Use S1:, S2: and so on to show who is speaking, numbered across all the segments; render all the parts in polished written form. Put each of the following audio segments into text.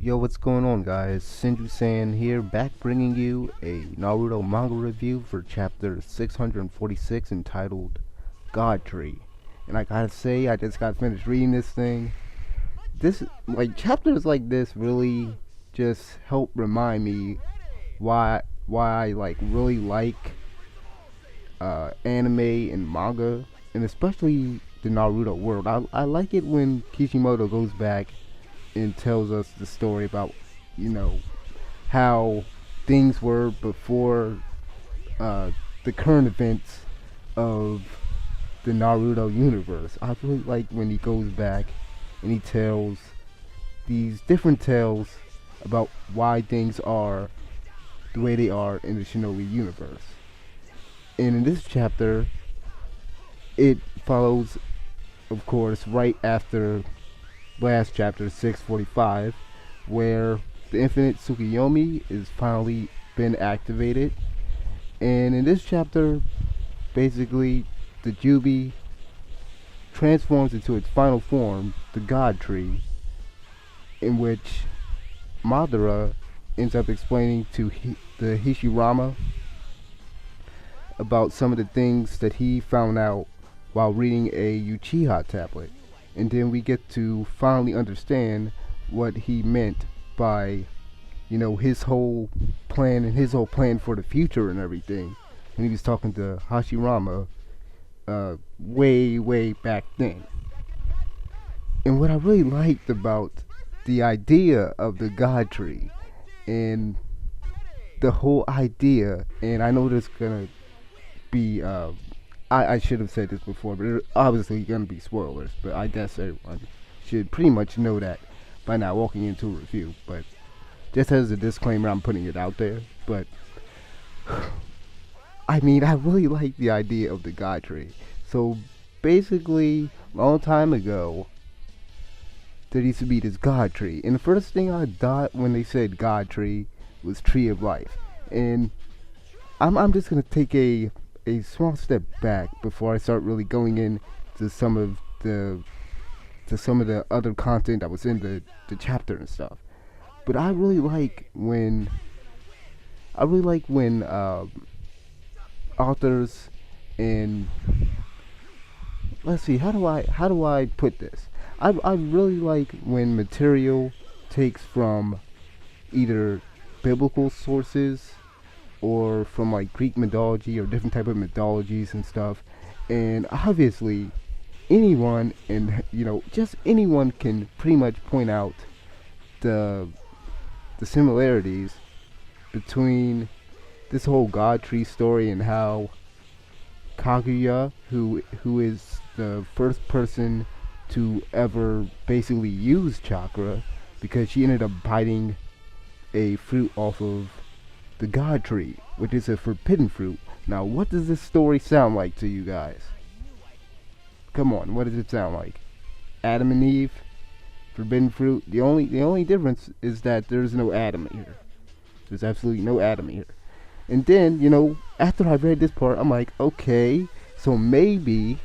S1: Yo, what's going on, guys? Senju-san here, back bringing you a Naruto manga review for chapter 646 entitled God Tree. And I gotta say, I just got finished reading this thing. Chapters like this really just help remind me why I really like anime and manga, and especially the Naruto world. I like it when Kishimoto goes back and tells us the story about, you know, how things were before the current events of the Naruto universe. I really like when he goes back and he tells these different tales about why things are the way they are in the Shinobi universe. And in this chapter, it follows, of course, right after last chapter 645, where the infinite Tsukuyomi is finally been activated. And in this chapter, basically, the Jubi transforms into its final form, the God Tree, in which Madara ends up explaining to the Hashirama about some of the things that he found out while reading a Uchiha tablet. And then we get to finally understand what he meant by, his whole plan and his whole plan for the future and everything. And he was talking to Hashirama way back then. And what I really liked about the idea of the God Tree and the whole idea, and I know there's gonna be I should have said this before, but it's obviously going to be spoilers. But I guess everyone should pretty much know that by now walking into a review. But just as a disclaimer, I'm putting it out there. But I mean, I really like the idea of the God Tree. So basically, a long time ago, there used to be this God Tree. And the first thing I thought when they said God Tree was Tree of Life. And I'm just going to take a small step back before I start really going into some of the other content that was in the chapter and stuff. But I really like when authors, and let's see, how do I put this? I really like when material takes from either biblical sources or from like Greek mythology or different type of mythologies and stuff. And obviously anyone, and just anyone, can pretty much point out the similarities between this whole God Tree story and how Kaguya, who is the first person to ever basically use chakra, because she ended up biting a fruit off of the God Tree, which is a forbidden fruit. Now, what does this story sound like to you guys? Come on, what does it sound like? Adam and Eve, forbidden fruit. The only difference is that there's no Adam here. There's absolutely no Adam here. And then, after I read this part, I'm like, okay, so maybe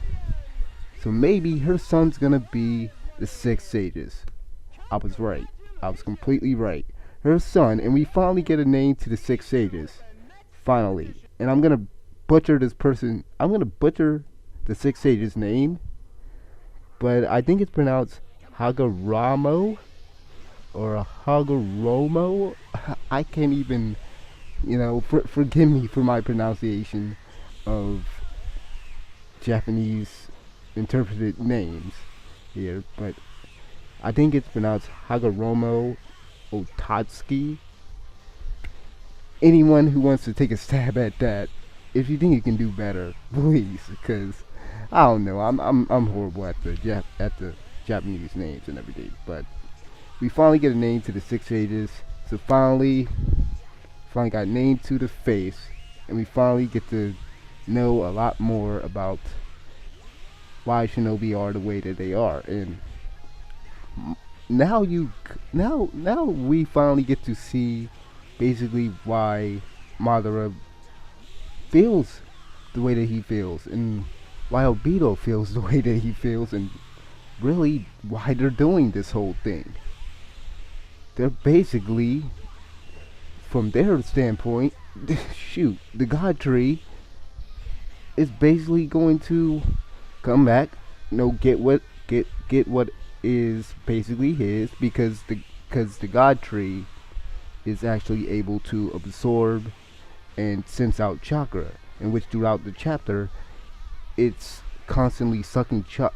S1: her son's gonna be the Six Sages. I was right. I was completely right. Her son, and we finally get a name to the Six Sages. Finally. And I'm gonna butcher the Six Sages name, but I think it's pronounced Hagoromo or Hagoromo. I can't even, forgive me for my pronunciation of Japanese interpreted names here, but I think it's pronounced Hagoromo Ototsuki. Anyone who wants to take a stab at that, if you think you can do better, please, because I don't know. I'm horrible at the Japanese names and everything. But we finally get a name to the Six Sages. So finally got named to the face, and we finally get to know a lot more about why Shinobi are the way that they are. And now we finally get to see basically why Madara feels the way that he feels, and why Obito feels the way that he feels, and really why they're doing this whole thing. they're basically, from their standpoint, shoot, the God Tree is basically going to come back, get what is basically his, because the God Tree is actually able to absorb and sense out chakra, in which throughout the chapter it's constantly sucking chakra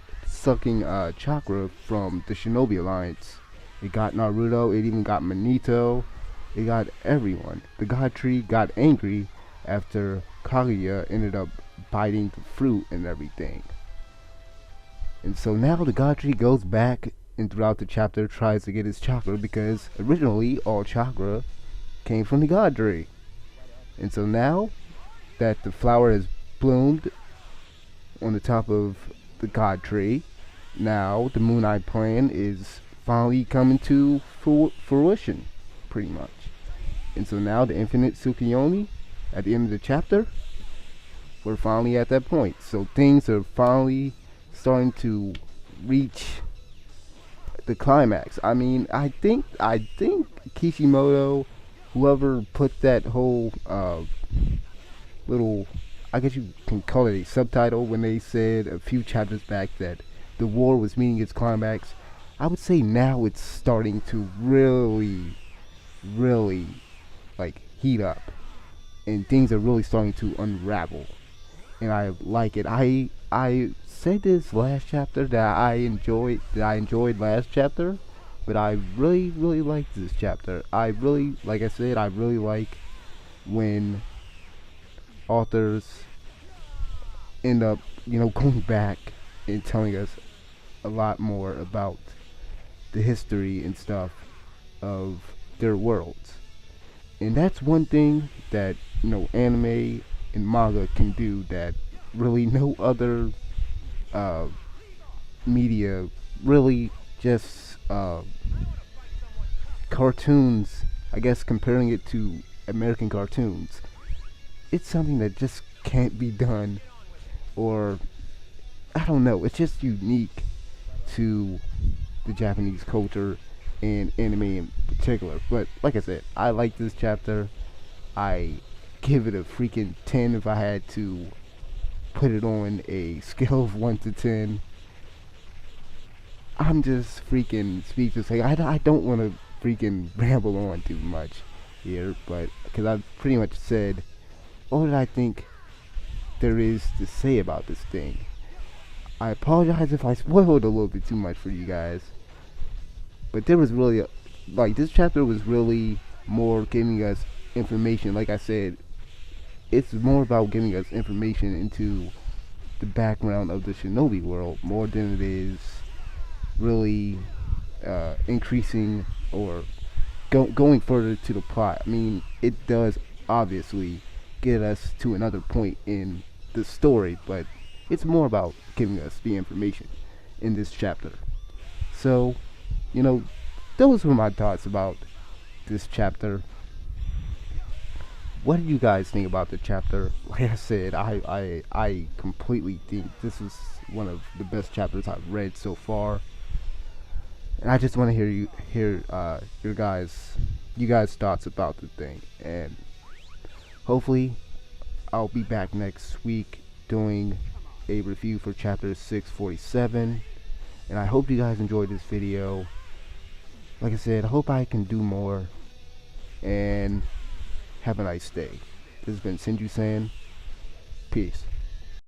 S1: from the Shinobi Alliance. It got Naruto, it even got Manito, it got everyone. The God Tree got angry after Kaguya ended up biting the fruit and everything. And so now the God Tree goes back and throughout the chapter tries to get his chakra, because originally all chakra came from the God Tree. And so now that the flower has bloomed on the top of the God Tree, now the Moon Eye plan is finally coming to fruition, pretty much. And so now the Infinite Tsukuyomi, at the end of the chapter, we're finally at that point. So things are finally starting to reach the climax. I mean, I think Kishimoto, whoever put that whole little, I guess you can call it a subtitle, when they said a few chapters back that the war was meeting its climax, I would say now it's starting to really like heat up, and things are really starting to unravel, and I like it. I said this last chapter that I enjoyed last chapter, but I really liked this chapter. Like I said, I really like when authors end up, going back and telling us a lot more about the history and stuff of their worlds. And that's one thing that, anime and manga can do that really no other media, really just cartoons, I guess comparing it to American cartoons, it's something that just can't be done, or I don't know, it's just unique to the Japanese culture and anime in particular. But like I said, I like this chapter. I give it a freaking 10 if I had to put it on a scale of 1 to 10. I'm just freaking speechless. Like, I don't want to freaking ramble on too much here, but because I've pretty much said all that I think there is to say about this thing. I apologize if I spoiled a little bit too much for you guys, but there was really this chapter was really more giving us information. Like I said, it's more about giving us information into the background of the Shinobi world more than it is really increasing or going further to the plot. I mean, it does obviously get us to another point in the story, but it's more about giving us the information in this chapter. So, those were my thoughts about this chapter. What do you guys think about the chapter? Like I said, I completely think this is one of the best chapters I've read so far, and I just want to hear you guys' thoughts about the thing. And hopefully, I'll be back next week doing a review for chapter 647. And I hope you guys enjoyed this video. Like I said, I hope I can do more. And have a nice day. This has been Senju saying, peace.